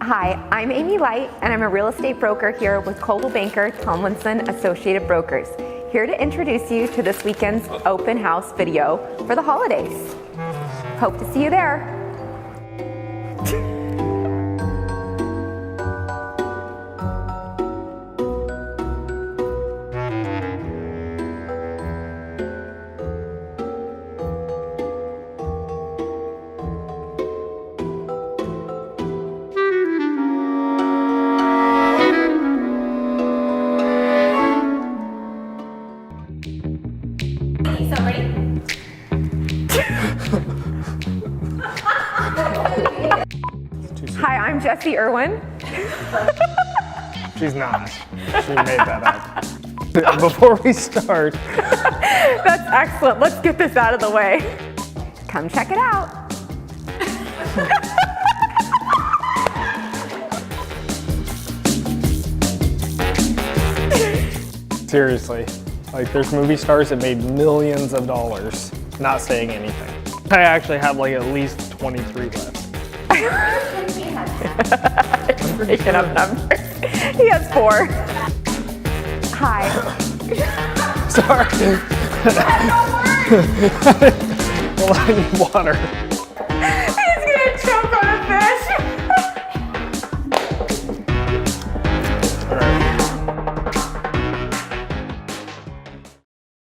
Hi, I'm Amy Light, and I'm a real estate broker here with Coldwell Banker, Tomlinson Associated Brokers, here to introduce you to this weekend's open house video for the holidays. Hope to see you there. Somebody. Hi, I'm Jessie Irwin. She's not. She made that up. Before we start. That's excellent. Let's get this out of the way. Come check it out. Seriously, like there's movie stars that made millions of dollars not saying anything. I actually have like at least 23 left. He's making up numbers. He has 4. Hi. Sorry. Well, I need water.